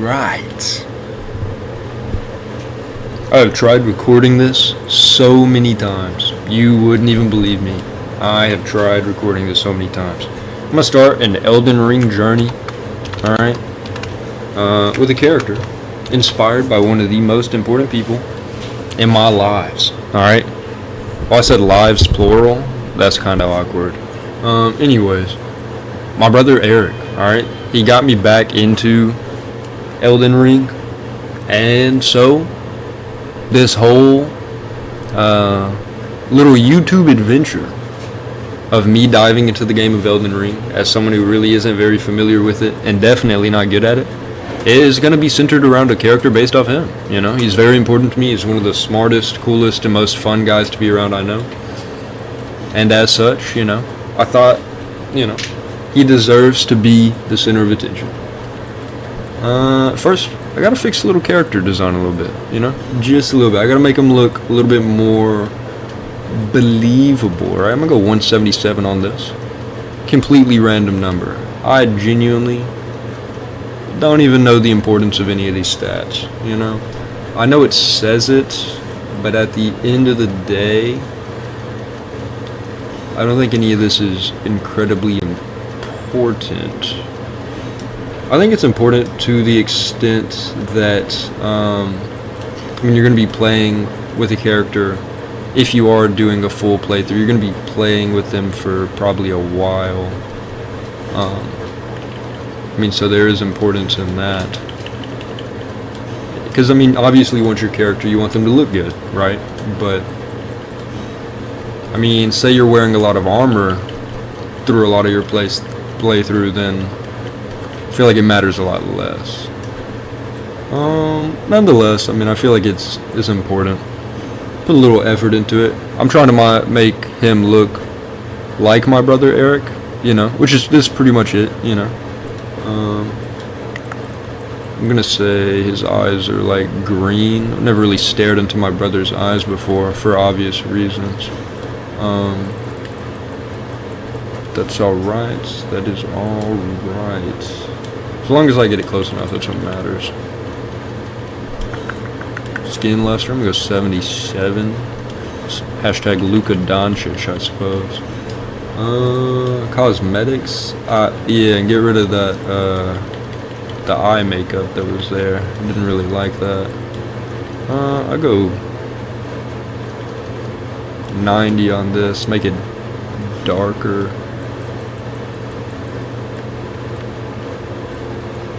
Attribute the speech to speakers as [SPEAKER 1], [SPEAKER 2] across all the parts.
[SPEAKER 1] Alright. I've tried recording this so many times. You wouldn't even believe me. I have tried recording this so many times. I'm gonna start an Elden Ring journey. Alright. With a character inspired by one of the most important people in my lives. Alright. Well, I said lives plural. That's kind of awkward. Anyways. My brother Erik. Alright. He got me back into Elden Ring. And so this whole little YouTube adventure of me diving into the game of Elden Ring as someone who really isn't very familiar with it and definitely not good at it is going to be centered around a character based off him. You know, he's very important to me. He's one of the smartest, coolest, and most fun guys to be around I know. And as such, you know, I thought, you know, he deserves to be the center of attention. First, I gotta fix a little character design a little bit, you know? Just a little bit. I gotta make him look a little bit more believable, right? I'm gonna go 177 on this. Completely random number. I genuinely don't even know the importance of any of these stats, you know? I know it says it, but at the end of the day, I don't think any of this is incredibly important. I think it's important to the extent that when you're going to be playing with a character, if you are doing a full playthrough, you're going to be playing with them for probably a while. I mean, so there is importance in that. Because, I mean, obviously you want your character, you want them to look good, right? But, I mean, say you're wearing a lot of armor through a lot of your playthrough, then I feel like it matters a lot less. Nonetheless, I mean, I feel like it's important. Put a little effort into it. I'm trying to make him look like my brother Erik, you know, which is this pretty much it, you know. I'm gonna say his eyes are like green. I've never really stared into my brother's eyes before for obvious reasons. That's alright. That is alright. As long as I get it close enough, that's what matters. Skin luster, I'm gonna go 77. Hashtag Luka Doncic, I suppose. Cosmetics. Yeah, and get rid of that, the eye makeup that was there. I didn't really like that. I'll go 90 on this. Make it darker.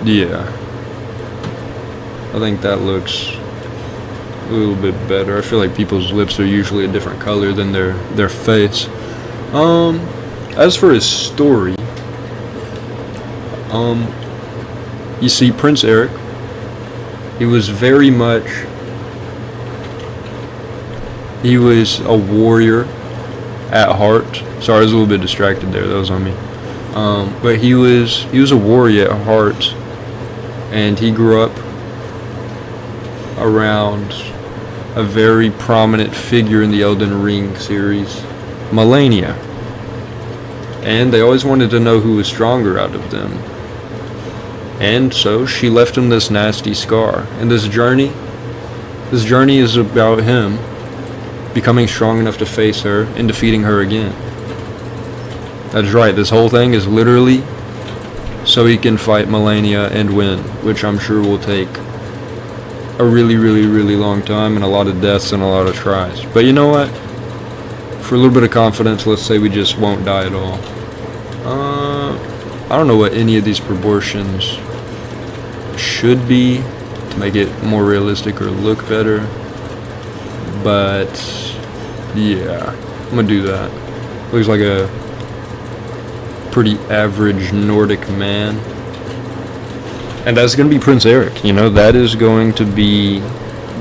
[SPEAKER 1] Yeah, I think that looks a little bit better. I feel like people's lips are usually a different color than their face. As for his story, you see, Prince Erik, he was very much, he was a warrior at heart. Sorry, I was a little bit distracted there. That was on me. But he was a warrior at heart. And he grew up around a very prominent figure in the Elden Ring series, Malenia. And they always wanted to know who was stronger out of them. And so she left him this nasty scar. And this journey is about him becoming strong enough to face her and defeating her again. That's right, this whole thing is literally so he can fight Malenia and win, which I'm sure will take a really, really, really long time and a lot of deaths and a lot of tries. But you know what? For a little bit of confidence, let's say we just won't die at all. I don't know what any of these proportions should be to make it more realistic or look better. But yeah, I'm gonna do that. Looks like a pretty average Nordic man. And that's going to be Prince Erik, you know, that is going to be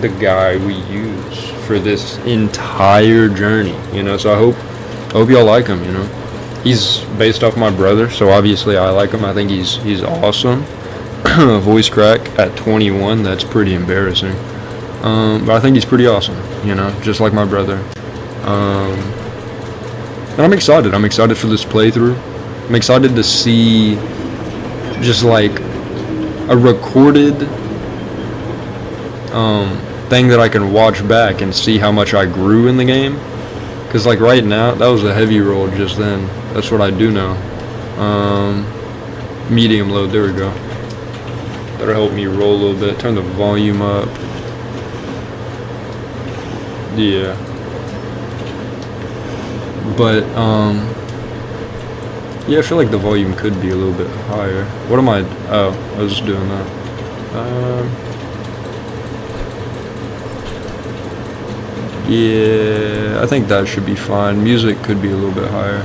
[SPEAKER 1] the guy we use for this entire journey, you know, so I hope y'all like him, you know. He's based off my brother, so obviously I like him. I think he's awesome. Voice crack at 21, that's pretty embarrassing. But I think he's pretty awesome, you know, just like my brother. And I'm excited for this playthrough. I'm excited to see just like a recorded thing that I can watch back and see how much I grew in the game. Because like right now, that was a heavy roll just then. That's what I do now. Medium load, there we go. That'll help me roll a little bit. Turn the volume up. Yeah. But, yeah, I feel like the volume could be a little bit higher. What am I? Oh, I was just doing that. Yeah, I think that should be fine. Music could be a little bit higher.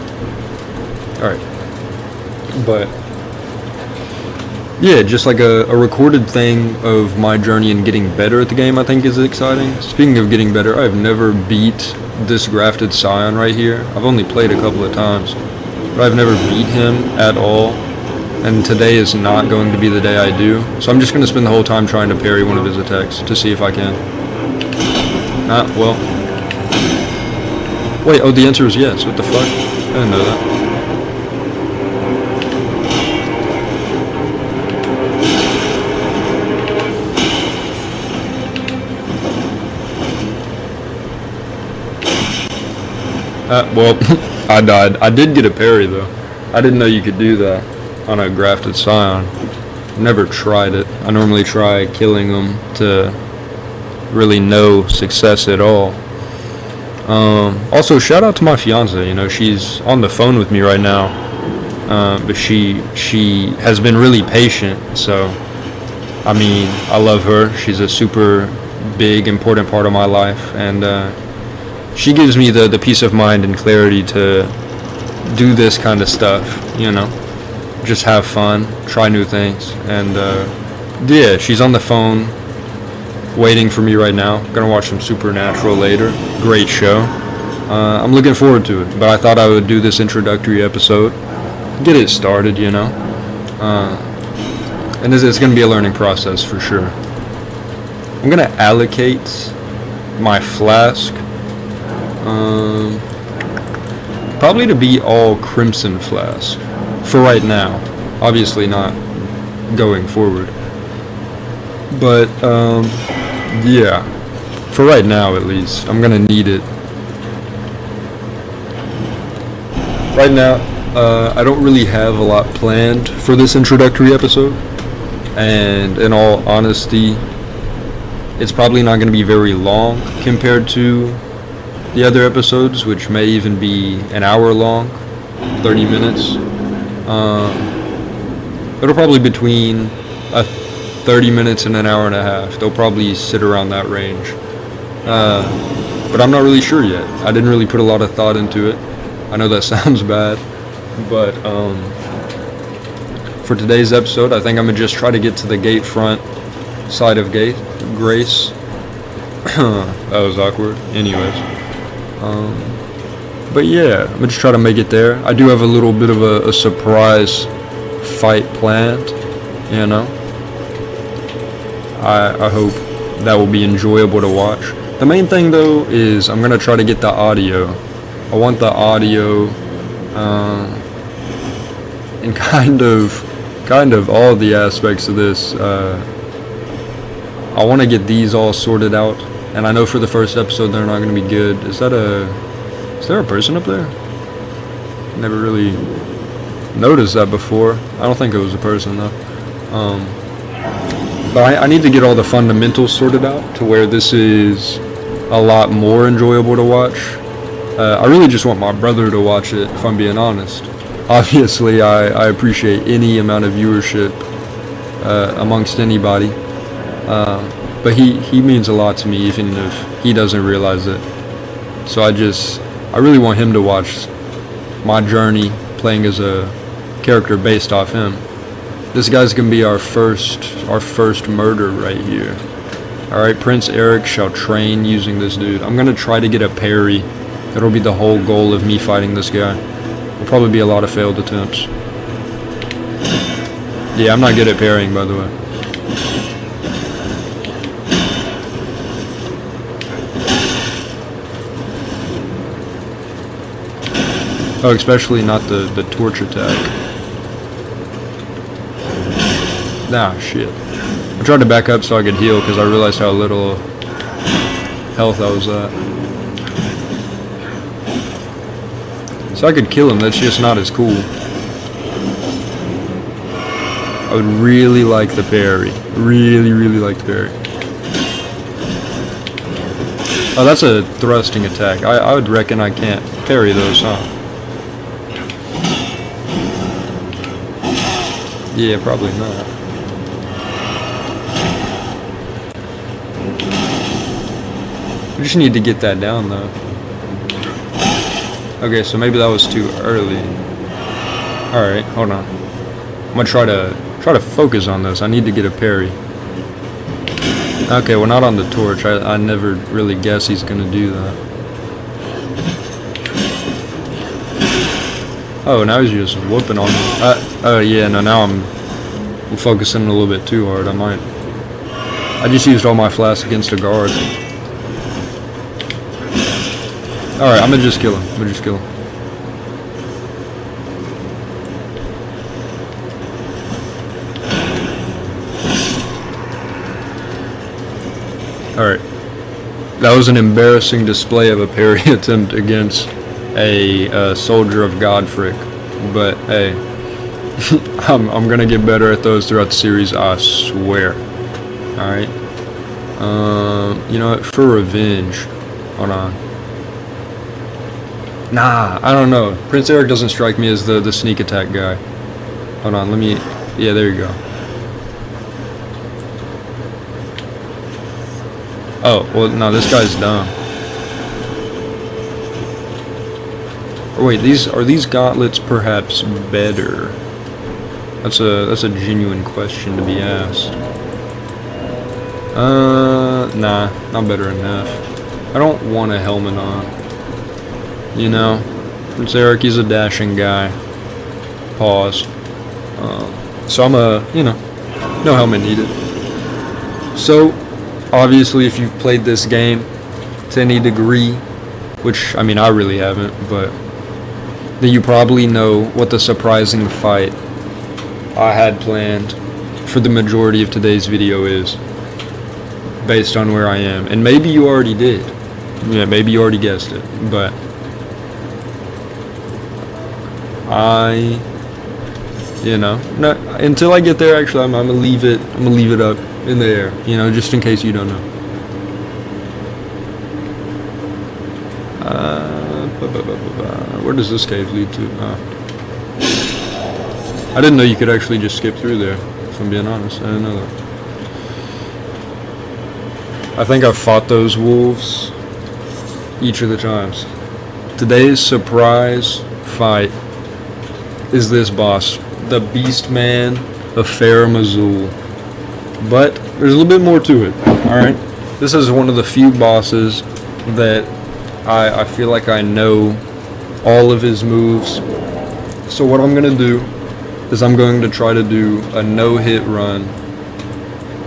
[SPEAKER 1] Alright. But, yeah, just like a recorded thing of my journey and getting better at the game, I think is exciting. Speaking of getting better, I've never beat this grafted scion right here. I've only played a couple of times, but I've never beat him at all. And today is not going to be the day I do. So I'm just going to spend the whole time trying to parry one of his attacks to see if I can. Well. Wait, oh, the answer is yes. What the fuck? I didn't know that. Well, I died. I did get a parry, though. I didn't know you could do that on a grafted scion. Never tried it. I normally try killing them to really no success at all. Also, shout out to my fiance. You know, she's on the phone with me right now, but she has been really patient. So, I mean, I love her. She's a super big, important part of my life, and she gives me the peace of mind and clarity to do this kind of stuff. You know, just have fun, try new things, and yeah, she's on the phone waiting for me right now. Gonna watch some Supernatural later. Great show. I'm looking forward to it, but I thought I would do this introductory episode, get it started, you know. And it's gonna be a learning process for sure. I'm gonna allocate my flask probably to be all crimson flask for right now. Obviously not going forward, but yeah, for right now at least, I'm gonna need it. Right now, I don't really have a lot planned for this introductory episode, and in all honesty, it's probably not gonna be very long compared to the other episodes, which may even be an hour long, 30 minutes. It'll probably between 30 minutes and an hour and a half. They'll probably sit around that range. But I'm not really sure yet. I didn't really put a lot of thought into it. I know that sounds bad, but for today's episode, I think I'm gonna just try to get to the gate front side of Grace. That was awkward. Anyways. But yeah, I'm gonna just try to make it there. I do have a little bit of a surprise fight planned, you know. I hope that will be enjoyable to watch. The main thing though is I'm gonna try to get the audio. I want the audio and kind of all the aspects of this. I want to get these all sorted out, and I know for the first episode they're not going to be good. Is there a person up there? Never really noticed that before. I don't think it was a person though. But I need to get all the fundamentals sorted out to where this is a lot more enjoyable to watch. I really just want my brother to watch it, if I'm being honest. Obviously, I appreciate any amount of viewership amongst anybody. But he means a lot to me, even if he doesn't realize it. So I really want him to watch my journey playing as a character based off him. This guy's gonna be our first murder right here. Alright, Prince Erik shall train using this dude. I'm gonna try to get a parry. That'll be the whole goal of me fighting this guy. There'll probably be a lot of failed attempts. Yeah, I'm not good at parrying, by the way. Oh, especially not the torch attack. Nah, shit. I tried to back up so I could heal because I realized how little health I was at. So I could kill him, that's just not as cool. I would really like the parry. Really, really like the parry. Oh, that's a thrusting attack. I would reckon I can't parry those, huh? Yeah, probably not. We just need to get that down, though. Okay, so maybe that was too early. Alright, hold on. I'm gonna try to focus on this. I need to get a parry. Okay, well, not on the torch. I never really guess he's gonna do that. Oh, now he's just whooping on me. Oh yeah, no, now I'm focusing a little bit too hard. I just used all my flasks against a guard. Alright, I'm gonna just kill him. Alright. That was an embarrassing display of a parry attempt against a soldier of Godfrick. But hey, I'm gonna get better at those throughout the series, I swear. Alright. You know what? For revenge. Hold on. Nah, I don't know. Prince Erik doesn't strike me as the sneak attack guy. Hold on, let me... Yeah, there you go. Oh, well, no, this guy's dumb. Or wait, are these gauntlets perhaps better? That's a genuine question to be asked. Nah, not better enough. I don't want a helmet on. You know, Prince Erik, he's a dashing guy. Pause. So I'm no helmet needed. So, obviously, if you've played this game to any degree, which, I mean, I really haven't, but then you probably know what the surprising fight I had planned for the majority of today's video is, based on where I am. And maybe you already did. Yeah, maybe you already guessed it, but no, until I get there, actually, I'm gonna leave it up in the air, just in case you don't know. Where does this cave lead to? I didn't know you could actually just skip through there, if I'm being honest. I didn't know that. I think I've fought those wolves each of the times. Today's surprise fight is this boss, the Beast Man of Farum Azula. But there's a little bit more to it, alright? This is one of the few bosses that I feel like I know all of his moves. So what I'm going to do is I'm going to try to do a no-hit run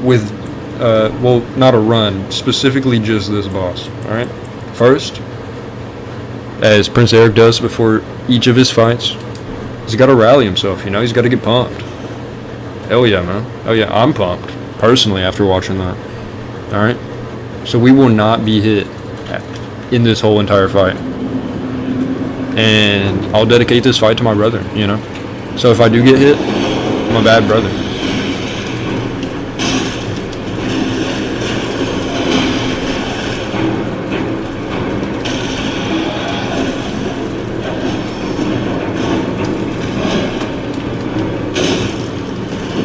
[SPEAKER 1] with, well, not a run, specifically just this boss, alright? First, as Prince Erik does before each of his fights, he's got to rally himself, he's got to get pumped. Hell yeah, man. Oh yeah, I'm pumped, personally, after watching that. Alright? So we will not be hit in this whole entire fight. And I'll dedicate this fight to my brother, So if I do get hit, I'm a bad brother.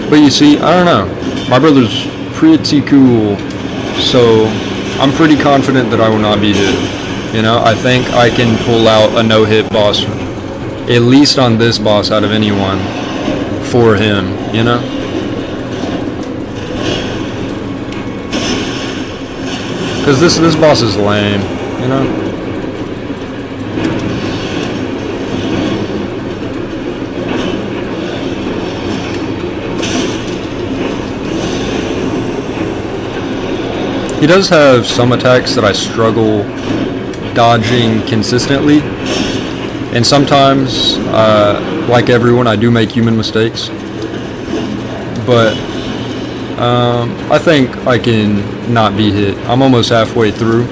[SPEAKER 1] But you see, I don't know. My brother's pretty cool, so I'm pretty confident that I will not be hit. I think I can pull out a no-hit boss, at least on this boss out of anyone, for him, Because this boss is lame, He does have some attacks that I struggle dodging consistently, and sometimes, like everyone, I do make human mistakes, but I think I can not be hit. I'm almost halfway through.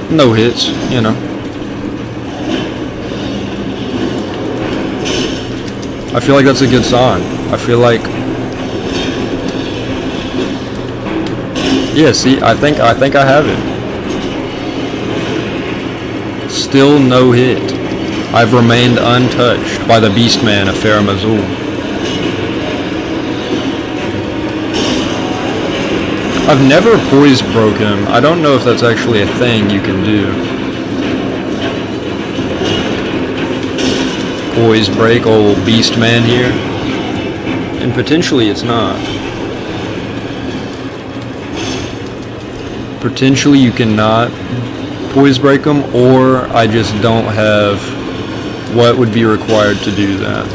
[SPEAKER 1] No hits, you know. I feel like that's a good sign. I feel like, yeah, see, I think I have it. Still no hit. I've remained untouched by the Beastman of Farum Azula. I've never poise broke him. I don't know if that's actually a thing you can do. Poise break old Beastman here. And potentially it's not. Potentially you cannot poise break them, or I just don't have what would be required to do that.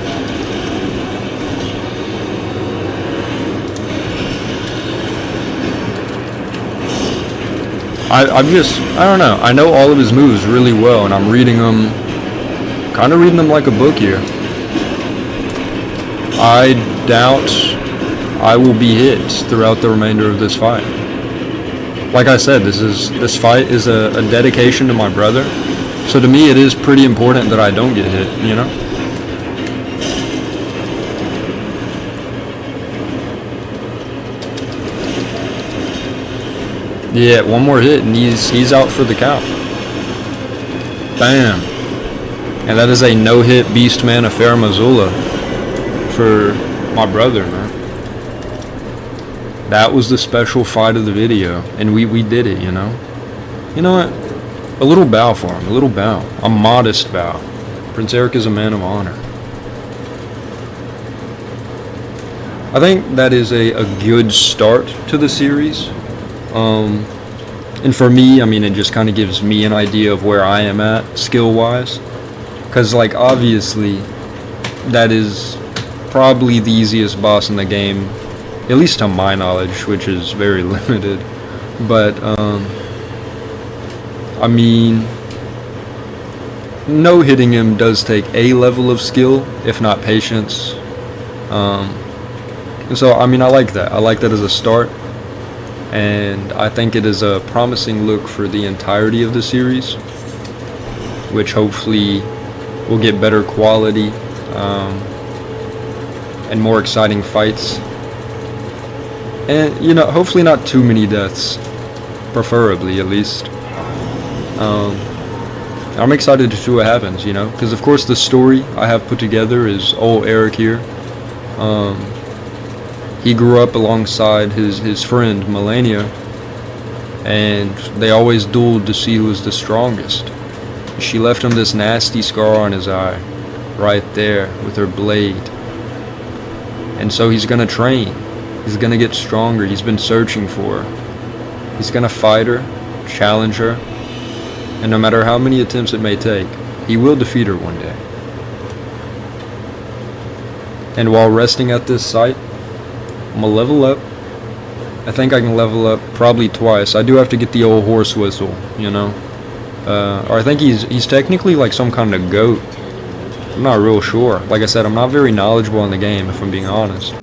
[SPEAKER 1] I don't know. I know all of his moves really well, and I'm reading them, kind of reading them like a book here. I doubt I will be hit throughout the remainder of this fight. Like I said, this fight is a dedication to my brother, so to me it is pretty important that I don't get hit, you know? Yeah, one more hit and he's out for the count. Bam. And that is a no-hit Beastman of Farum Azula for my brother, man. That was the special fight of the video, and we did it, you know? You know what? A little bow for him, a little bow. A modest bow. Prince Erik is a man of honor. I think that is a good start to the series. And for me, I mean, it just kind of gives me an idea of where I am at skill-wise. Because, like, obviously, that is probably the easiest boss in the game, at least to my knowledge, which is very limited. But, I mean, no hitting him does take a level of skill, if not patience. And so, I mean, I like that. I like that as a start. And I think it is a promising look for the entirety of the series, which hopefully will get better quality and more exciting fights. And, you know, hopefully not too many deaths, preferably at least. I'm excited to see what happens, you know, because of course the story I have put together is old Erik here. He grew up alongside his friend Melania, and they always dueled to see who was the strongest. She left him this nasty scar on his eye, right there with her blade. And so he's gonna train. He's gonna get stronger. He's been searching for her. He's gonna fight her, challenge her, and no matter how many attempts it may take, he will defeat her one day. And while resting at this site, I'm gonna level up. I think I can level up probably twice. I do have to get the old horse whistle, you know. Or I think he's technically like some kind of goat. I'm not real sure. Like I said, I'm not very knowledgeable in the game, if I'm being honest.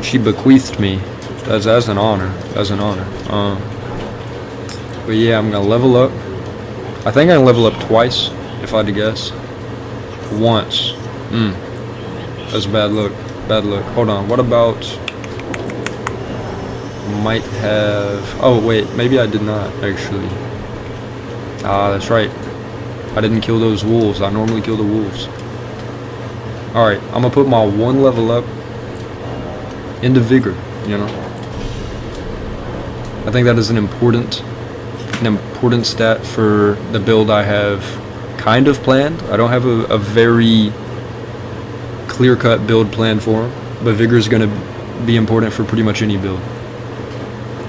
[SPEAKER 1] She bequeathed me as an honor, but yeah, I'm gonna level up. I think I can level up twice, if I had to guess. Once. That's bad luck. Bad luck. Hold on. What about... Might have... Oh, wait. Maybe I did not, actually. Ah, that's right. I didn't kill those wolves. I normally kill the wolves. Alright. I'm gonna put my one level up into vigor, you know. I think that is an important stat for the build I have kind of planned. I don't have a very clear-cut build plan for him, but vigor is going to be important for pretty much any build.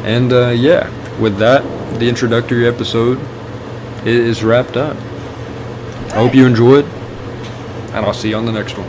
[SPEAKER 1] And yeah, with that, the introductory episode is wrapped up. I hope you enjoyed, and I'll see you on the next one.